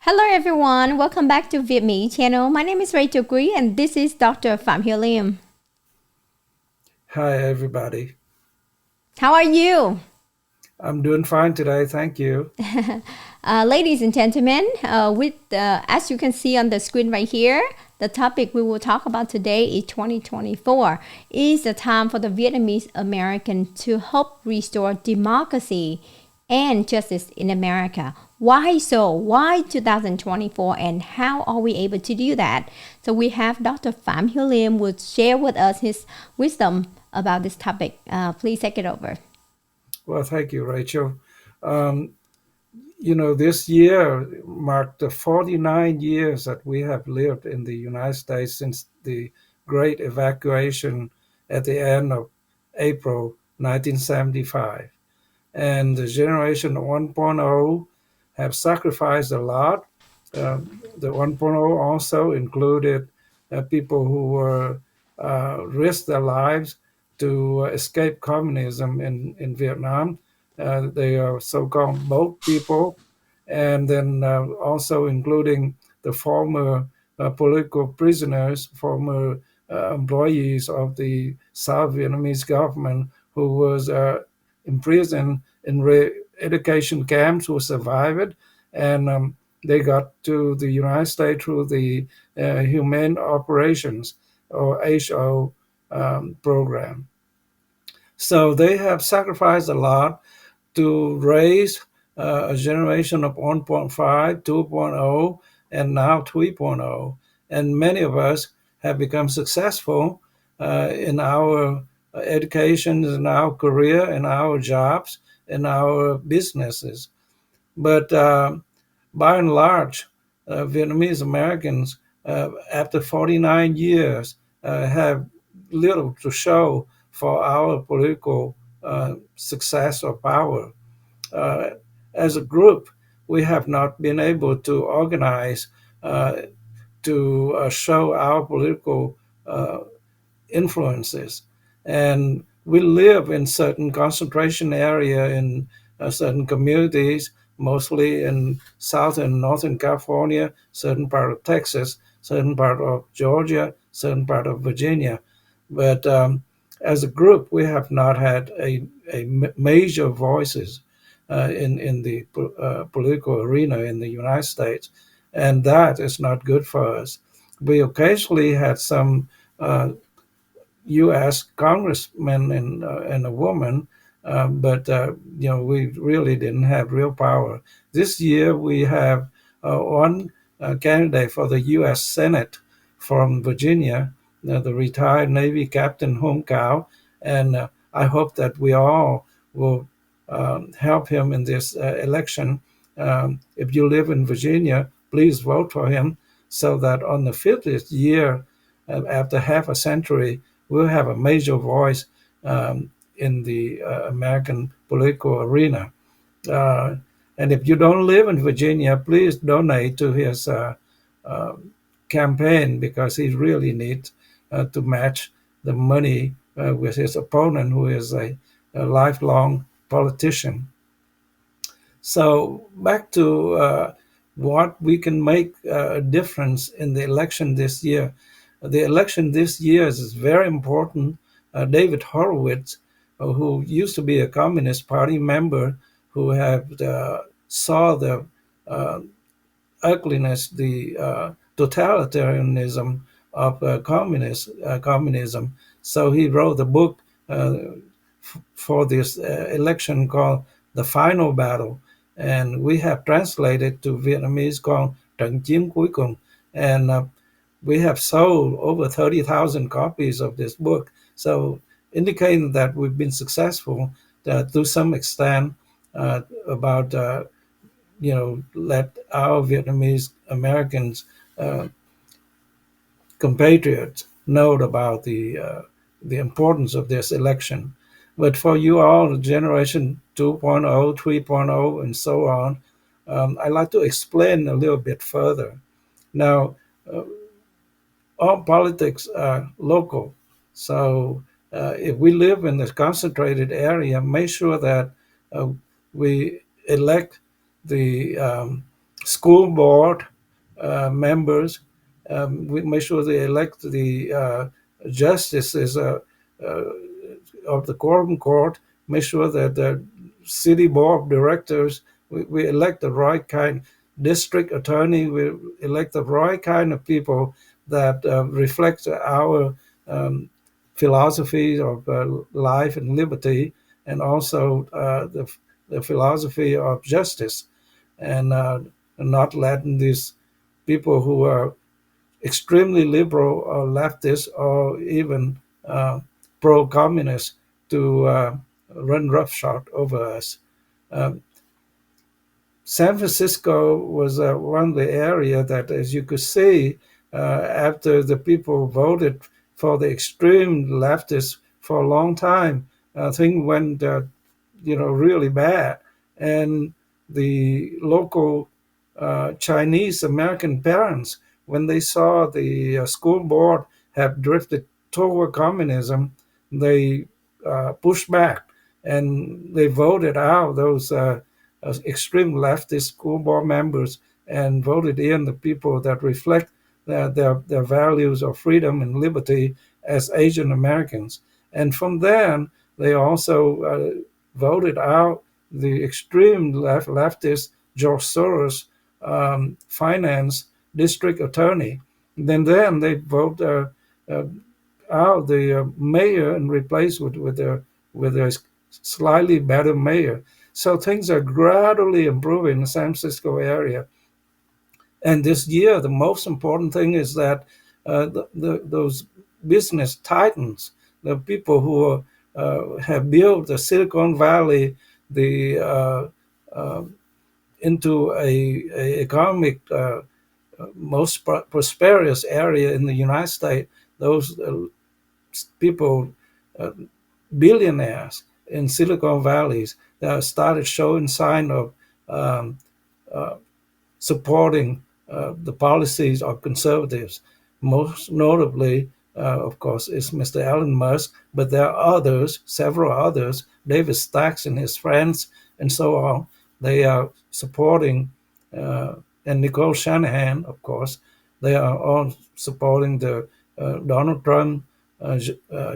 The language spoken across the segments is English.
Hello everyone, welcome back to Vietnamese channel. My name is rachelusa and this is Dr. Phạm Hiểu Liêm. Hi, everybody. How are you? I'm doing fine today, thank you. Ladies and gentlemen, as you can see on the screen right here, the topic we will talk about today is 2024 is the time for the Vietnamese American to help restore democracy and justice in America. Why so? Why 2024 and how are we able to do that? So we have Dr. Phạm Hiểu Liêm will share with us his wisdom about this topic. Please take it over. Well, thank you, Rachel. This year marked the 49 years that we have lived in the United States since the Great Evacuation at the end of April 1975. And the Generation 1.0 have sacrificed a lot. The 1.0 also included people who were risked their lives to escape communism in Vietnam. They are so-called boat people, and then also including the former political prisoners, former employees of the South Vietnamese government who was imprisoned in education camps, who survived, and they got to the United States through the Humane Operations or HO program. So they have sacrificed a lot to raise a generation of 1.5, 2.0, and now 3.0. And many of us have become successful in our education, in our career, in our jobs, in our businesses. But by and large, Vietnamese Americans, after 49 years, have little to show for our political success or power. Uh, as a group, we have not been able to organize to show our political influences. And we live in certain concentration area in certain communities, mostly in South and Northern California, certain part of Texas, certain part of Georgia, certain part of Virginia. But as a group, we have not had a major voices in the political arena in the United States. And that is not good for us. We occasionally had some U.S. congressman and a woman, but we really didn't have real power. This year we have one candidate for the U.S. Senate from Virginia, the retired Navy Captain Hung Cao, and I hope that we all will help him in this election. If you live in Virginia, please vote for him so that on the 50th year, after half a century, we'll have a major voice in the American political arena. And if you don't live in Virginia, please donate to his campaign, because he really needs to match the money with his opponent, who is a lifelong politician. So back to what we can make a difference in the election this year. The election this year is very important. David Horowitz, who used to be a Communist Party member, who have saw the ugliness, the totalitarianism of communism. So he wrote a book for this election called The Final Battle, and we have translated to Vietnamese called Trận chiến cuối cùng, and we have sold over 30,000 copies of this book, so indicating that we've been successful to some extent about let our Vietnamese Americans compatriots know about the importance of this election. But for you all, Generation 2.0, 3.0, and so on, I'd like to explain a little bit further. Now, all politics are local. So if we live in this concentrated area, make sure that we elect the school board members. We make sure they elect the justices of the quorum court. Make sure that the city board of directors, we elect the right kind. District attorney, we elect the right kind of people that reflect our philosophy of life and liberty, and also the philosophy of justice, and not letting these people who are extremely liberal or leftist or even pro-communist to run roughshod over us. San Francisco was one of the areas that, as you could see, after the people voted for the extreme leftists for a long time, things went, really bad. And the local Chinese American parents, when they saw the school board have drifted toward communism, they pushed back and they voted out those extreme leftist school board members and voted in the people that reflect their values of freedom and liberty as Asian Americans. And from then, they also voted out the extreme leftist George Soros finance district attorney. Then they vote out the mayor and replace with a slightly better mayor. So things are gradually improving in the San Francisco area. And this year, the most important thing is that those business titans, the people who have built the Silicon Valley, into a economic most prosperous area in the United States, those people, billionaires in Silicon Valleys, started showing sign of supporting the policies of conservatives. Most notably, of course, is Mr. Elon Musk, but there are others, several others, David Stacks and his friends, and so on. They are supporting, and Nicole Shanahan, of course, they are all supporting the Donald Trump,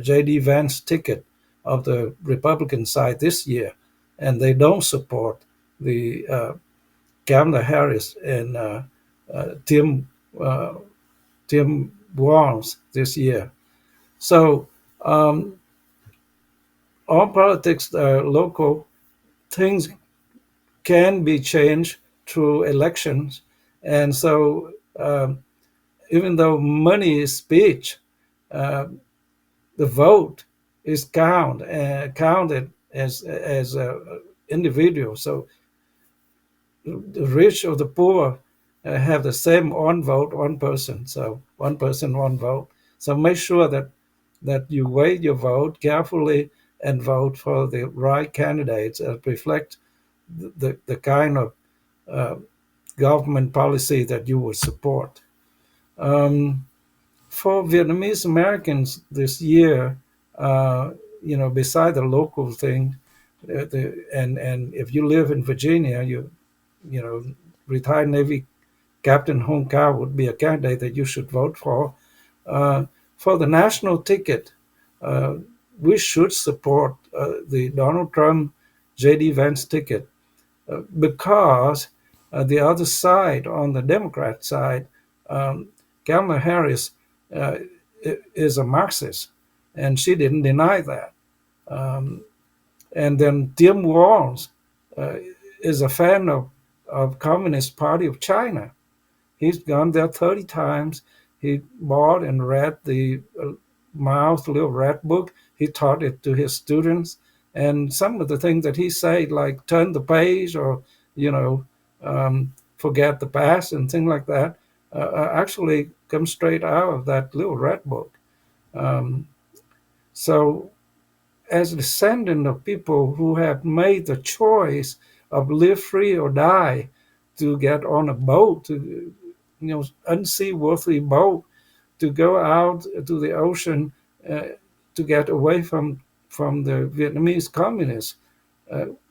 J.D. Vance ticket of the Republican side this year, and they don't support the Kamala Harris and Tim Walz this year. So all politics are local. Things can be changed through elections, and so even though money is speech, the vote is counted as individual. So the rich or the poor have the same one vote, one person. So one person, one vote. So make sure that you weigh your vote carefully and vote for the right candidates that reflect the kind of government policy that you would support. For Vietnamese Americans this year, beside the local thing, and if you live in Virginia, retired Navy Captain Hung Cao would be a candidate that you should vote for. For the national ticket, we should support the Donald Trump J.D. Vance ticket because the other side, on the Democrat side, Kamala Harris is a Marxist, and she didn't deny that. And then Tim Walz is a fan of Communist Party of China. He's gone there 30 times. He bought and read the Mao's little red book. He taught it to his students. And some of the things that he said, like turn the page or, forget the past and things like that, actually come straight out of that little red book. So as a descendant of people who have made the choice of live free or die, to get on a boat, to unseaworthy boat, to go out to the ocean to get away from the Vietnamese communists,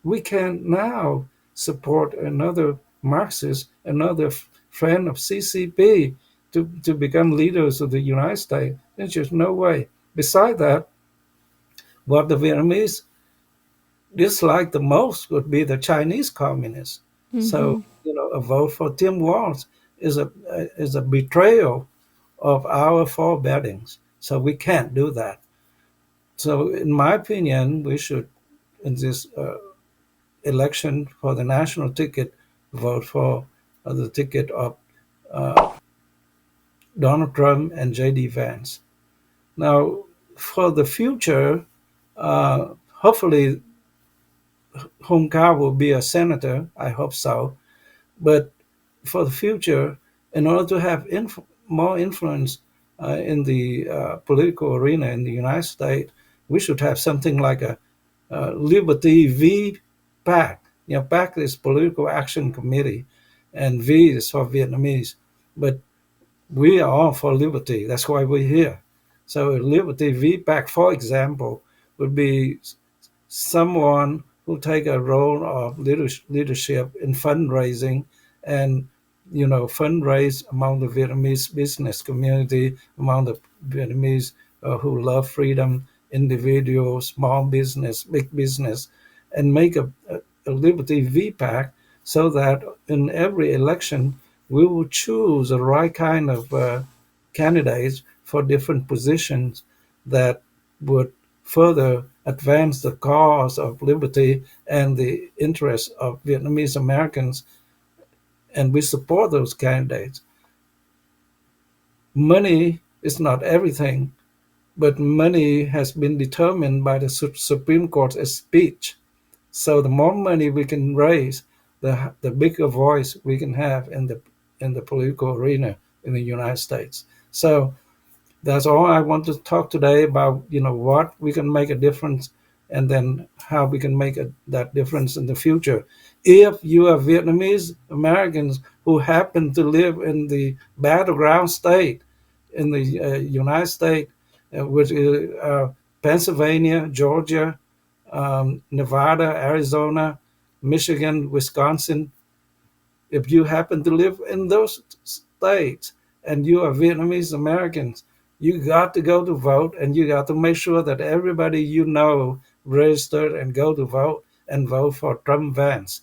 we can now support another Marxists, another friend of CCP, to become leaders of the United States. There's just no way. Besides that, what the Vietnamese dislike the most would be the Chinese communists. So, a vote for Tim Walz is a betrayal of our forebearings. So we can't do that. So, in my opinion, we should, in this election for the national ticket, vote for the ticket of Donald Trump and J.D. Vance. Now, for the future, hopefully Hung Cao will be a senator. I hope so. But for the future, in order to have more influence in the political arena in the United States, we should have something like a Liberty V PAC. PAC is Political Action Committee, and V is for Vietnamese. But we are all for liberty. That's why we're here. So Liberty V PAC, for example, would be someone who take a role of leadership in fundraising and fundraise among the Vietnamese business community, among the Vietnamese who love freedom, individuals, small business, big business, and make a Liberty VPAC so that in every election we will choose the right kind of candidates for different positions that would further advance the cause of liberty and the interests of Vietnamese Americans, and we support those candidates. Money is not everything, but money has been determined by the Supreme Court's speech. So the more money we can raise, the bigger voice we can have in the political arena in the United States. So that's all I want to talk today about, what we can make a difference and then how we can make that difference in the future. If you are Vietnamese Americans who happen to live in the battleground state in the United States, which is Pennsylvania, Georgia, Nevada, Arizona, Michigan, Wisconsin, if you happen to live in those states and you are Vietnamese Americans, you got to go to vote, and you got to make sure that everybody registered and go to vote and vote for Trump Vance.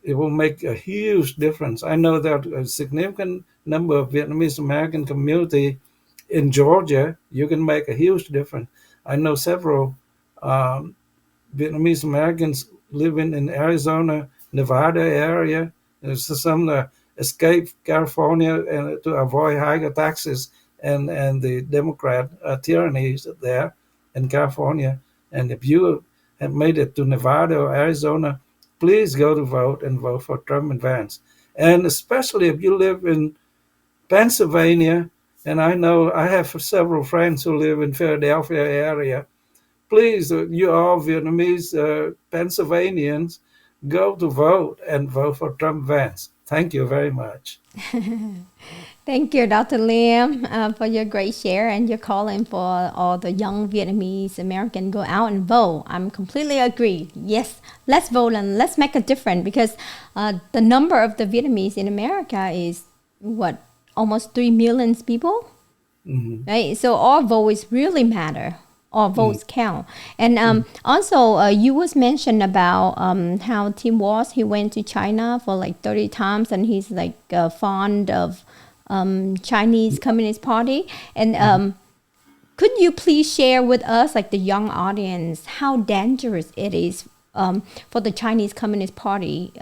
It will make a huge difference. I know that a significant number of Vietnamese American community in Georgia, you can make a huge difference. I know several Vietnamese Americans living in Arizona, Nevada area. There's some escape California to avoid higher taxes and the Democrat tyrannies there in California. And if you have made it to Nevada or Arizona, please go to vote and vote for Trump and Vance. And especially if you live in Pennsylvania, and I know I have several friends who live in Philadelphia area. Please, you all Vietnamese Pennsylvanians, go to vote and vote for Trump Vance. Thank you very much. Thank you, Dr. Lim, for your great share and your calling for all the young Vietnamese American go out and vote. I'm completely agree. Yes, let's vote and let's make a difference, because the number of the Vietnamese in America is almost 3 million people, right? So our votes really matter. All votes count. And also, you was mentioned about how Tim Walz, he went to China for like 30 times, and he's like fond of Chinese Communist Party. And could you please share with us, like the young audience, how dangerous it is for the Chinese Communist Party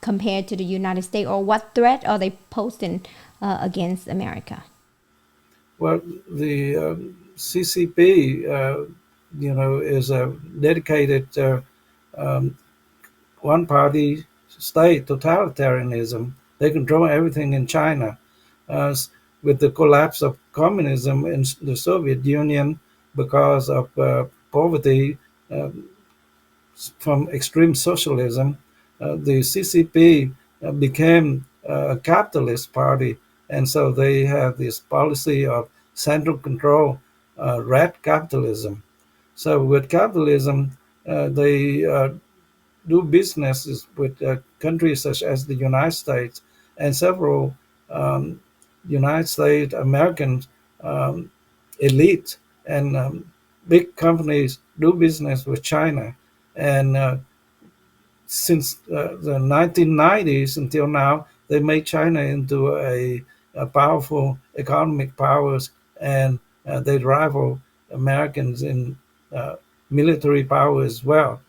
compared to the United States, or what threat are they posing against America? Well, the CCP, is a dedicated one-party state, totalitarianism. They control everything in China. With the collapse of communism in the Soviet Union because of poverty from extreme socialism, the CCP became a capitalist party, and so they have this policy of central control, rat capitalism. So with capitalism, they do businesses with countries such as the United States, and several um, United States American um, elite and big companies do business with China. And since the 1990s until now, they made China into a powerful economic powers, and they rival Americans in military power as well.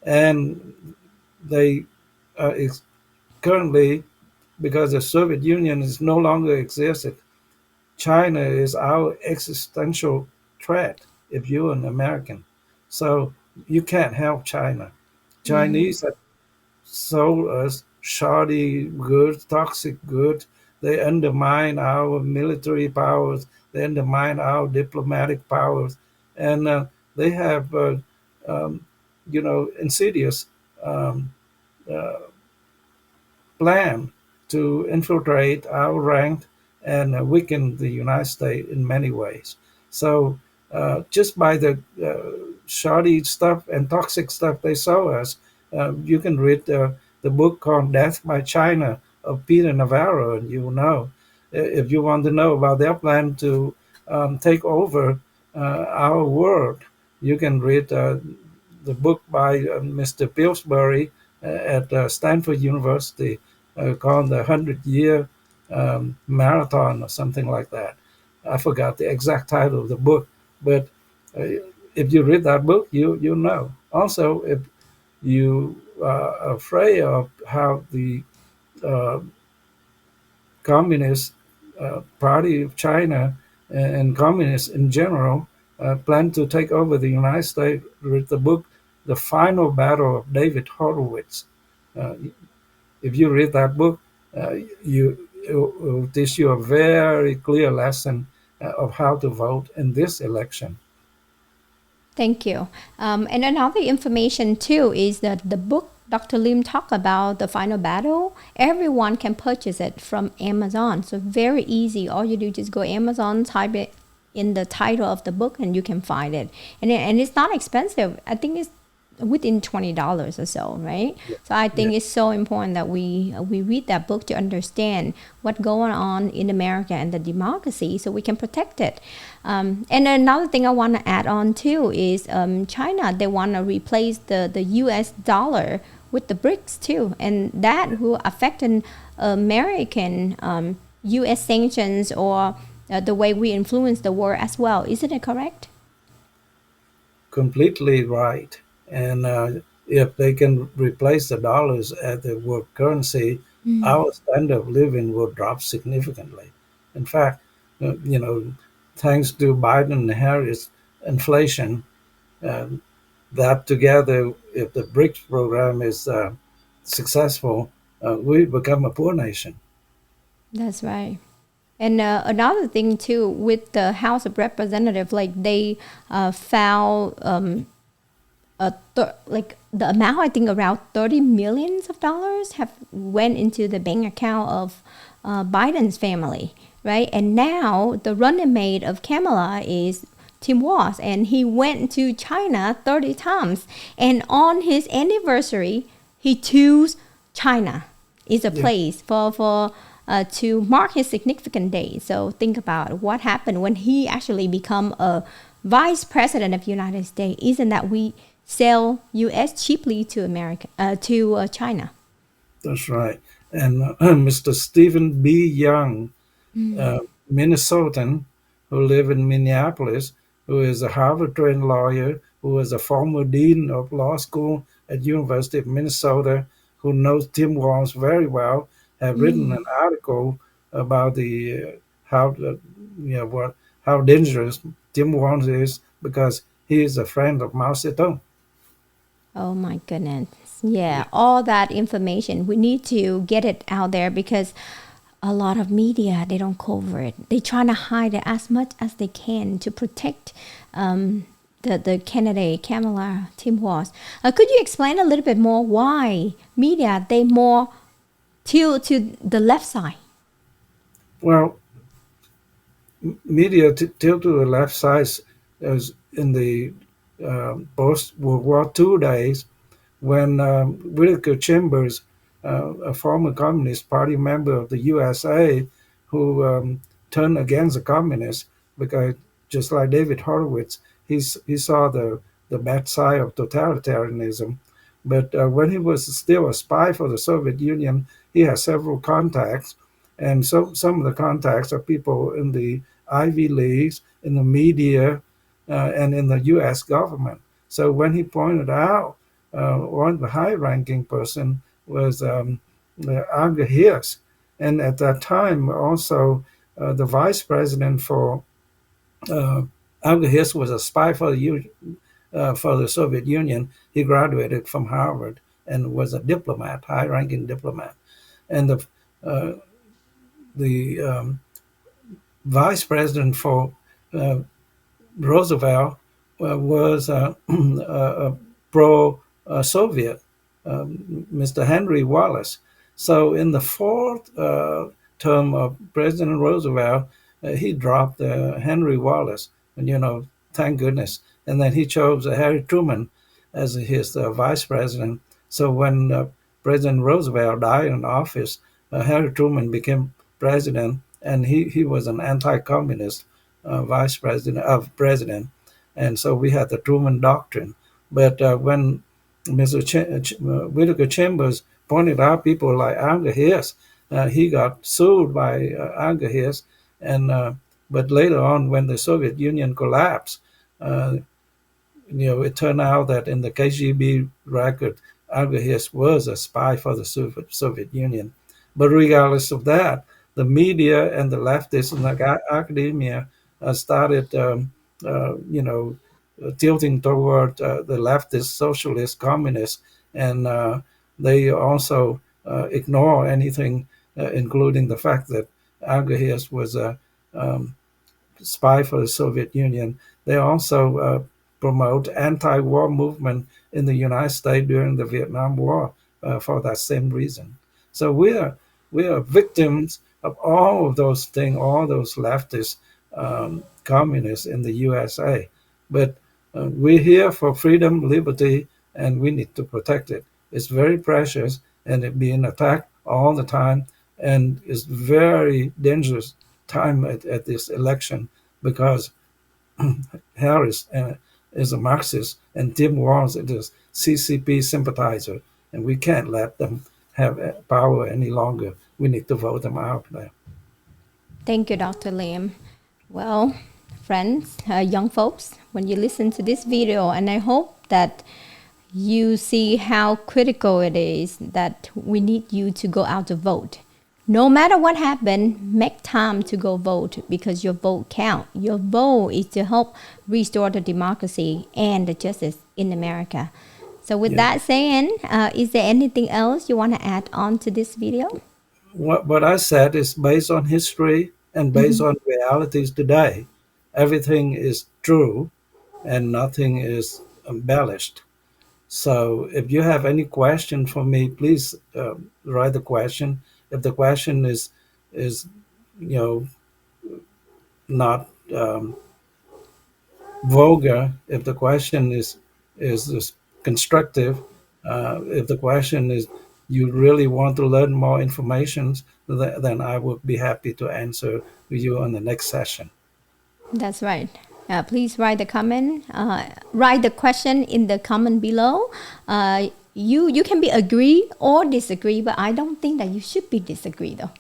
And they currently, because the Soviet Union is no longer existed, China is our existential threat if you're an American. So you can't help China. Mm. Chinese have sold us shoddy goods, toxic goods. They undermine our military powers. They undermine our diplomatic powers, and they have, um, insidious um, uh, plan to infiltrate our rank and weaken the United States in many ways. So just by the shoddy stuff and toxic stuff they show us, you can read the book called Death by China of Peter Navarro, and you will know. If you want to know about their plan to take over our world, you can read the book by Mr. Pillsbury at Stanford University called the 100-Year Marathon or something like that. I forgot the exact title of the book, but if you read that book, you know. Also, if you are afraid of how the uh, Communist Party of China and communists in general plan to take over the United States, read the book The Final Battle of David Horowitz. Uh, if you read that book, it will teach you a very clear lesson of how to vote in this election. Thank you. And another information too is that the book Dr. Lim talked about the final battle. Everyone can purchase it from Amazon. So very easy. All you do is just go Amazon, type it in the title of the book, and you can find it. And it's not expensive. I think it's within $20 or so, right? So I think Yeah. it's so important that we read that book to understand what's going on in America and the democracy, so we can protect it. And another thing I want to add on too is China. They want to replace the U.S. dollar with the BRICS too, and that will affect an American U.S. sanctions or the way we influence the world as well. Isn't it correct? Completely right. And if they can replace the dollars as the world currency, our standard of living will drop significantly. In fact, thanks to Biden and Harris inflation, um, that together, if the BRICS program is successful, we become a poor nation. That's right. And another thing too, with the House of Representatives, like they found like the amount, I think around 30 millions of dollars have went into the bank account of Biden's family, right? And now the running mate of Kamala is Tim Walz, and he went to China 30 times. And on his anniversary, he chose China is a Yeah, place for to mark his significant day. So think about what happened when he actually become a vice president of the United States. Isn't that we sell U.S. cheaply to America to China? that's right. And Mr. Stephen B. Young, uh, Minnesotan, who live in Minneapolis, who is a Harvard-trained lawyer, who is a former dean of law school at University of Minnesota, who knows Tim Walz very well, have written an article about the how what how dangerous Tim Walz is because he is a friend of Mao Zedong. Oh my goodness. Yeah, all that information. We need to get it out there because a lot of media, they don't cover it. They trying to hide it as much as they can to protect the candidate, Kamala Tim Walz. Could you explain a little bit more why media, they more tilt to the left side? Well, media tilt to the left side as in the post World War II days when Whittaker Chambers, a former Communist Party member of the USA, who turned against the communists because, just like David Horowitz, he saw the bad side of totalitarianism. But when he was still a spy for the Soviet Union, he had several contacts, and so some of the contacts are people in the Ivy Leagues, in the media, and in the U.S. government. So when he pointed out one of the high-ranking person was Arge Hirsch, and at that time also the vice president for Arge Hirsch was a spy for the Soviet Union. He graduated from Harvard and was a diplomat, high-ranking diplomat, and the vice president for Roosevelt was pro-Soviet, Mr. Henry Wallace. So in the fourth term of President Roosevelt, he dropped Henry Wallace, and thank goodness. And then he chose Harry Truman as his vice president. So when President Roosevelt died in office, Harry Truman became president, and he was an anti-communist vice president president, and so we had the Truman Doctrine. But when Whittaker Chambers pointed out people like Arge Hirsch, he got sued by Arge Hirsch, and but later on, when the Soviet Union collapsed, it turned out that in the KGB record, Arge Hirsch was a spy for the Soviet Union. But regardless of that, the media and the leftists and the academia started, tilting toward the leftist, socialist, communist, and they also ignore anything, including the fact that Arge Hirsch was a spy for the Soviet Union. They also promote anti-war movement in the United States during the Vietnam War for that same reason. So we are victims of all of those things, all those leftist communists in the USA. But we're here for freedom, liberty, and we need to protect it. It's very precious, and it's being attacked all the time, and it's very dangerous time at this election because Harris is a Marxist and Tim Walz is a CCP sympathizer, and we can't let them have power any longer. We need to vote them out there. Thank you, Dr. Lim. Well, friends, young folks, when you listen to this video, and I hope that you see how critical it is that we need you to go out to vote. No matter what happened, make time to go vote because your vote counts. Your vote is to help restore the democracy and the justice in America. So with that saying, is there anything else you want to add on to this video? What I said is based on history and based on realities today. Everything is true and nothing is embellished. So if you have any question for me, please write the question. If the question is not vulgar, if the question is constructive, if the question is you really want to learn more information, then I would be happy to answer you on the next session. That's right. Please write the comment. Write the question in the comment below. You can be agree or disagree, but I don't think that you should be disagree though.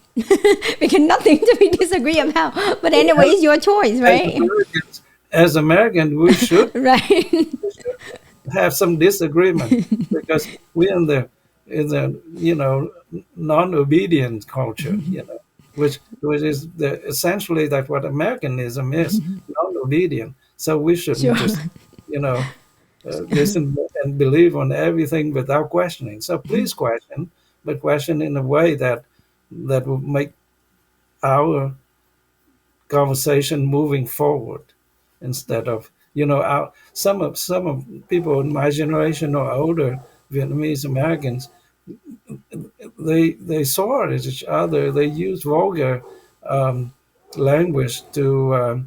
Because nothing to be disagree about. But anyway, it's your choice, right? As Americans, we should right. have some disagreement because we're in the non-obedient culture, which is essentially that what Americanism is, non-obedient. So we shouldn't just listen and believe on everything without questioning. So please question, but question in a way that will make our conversation moving forward instead of some of people in my generation or older Vietnamese Americans, they swore at each other. They use vulgar language to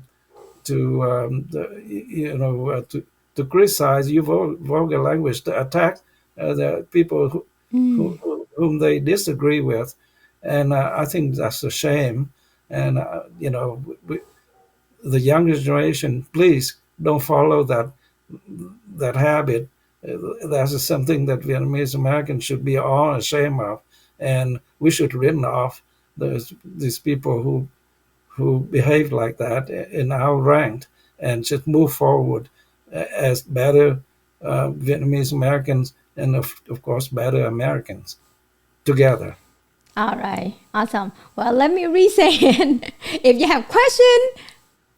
criticize, you vulgar language to attack there are people whom they disagree with, and I think that's a shame. And the younger generation, please don't follow that habit. That is something that Vietnamese Americans should be all ashamed of, and we should rid off these people who behave like that in our rank, and just move forward as better Vietnamese Americans, and of course better Americans together. All right, awesome. Well, let me re-say it. If you have question,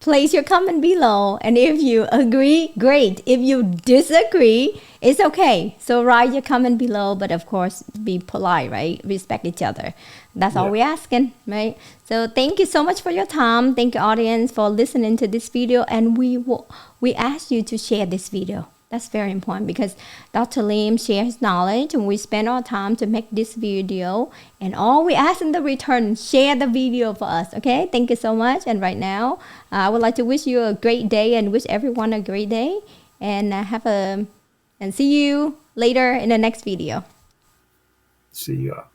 place your comment below, and if you agree, great. If you disagree, it's okay. So write your comment below, but of course be polite, right? Respect each other. That's all we're asking, right? So thank you so much for your time. Thank you, audience, for listening to this video, and we ask you to share this video. That's very important, because Dr. Lim shares knowledge, and we spend our time to make this video, and all we ask in the return, share the video for us. Okay, thank you so much. And right now I would like to wish you a great day, and wish everyone a great day, and and see you later in the next video. See you.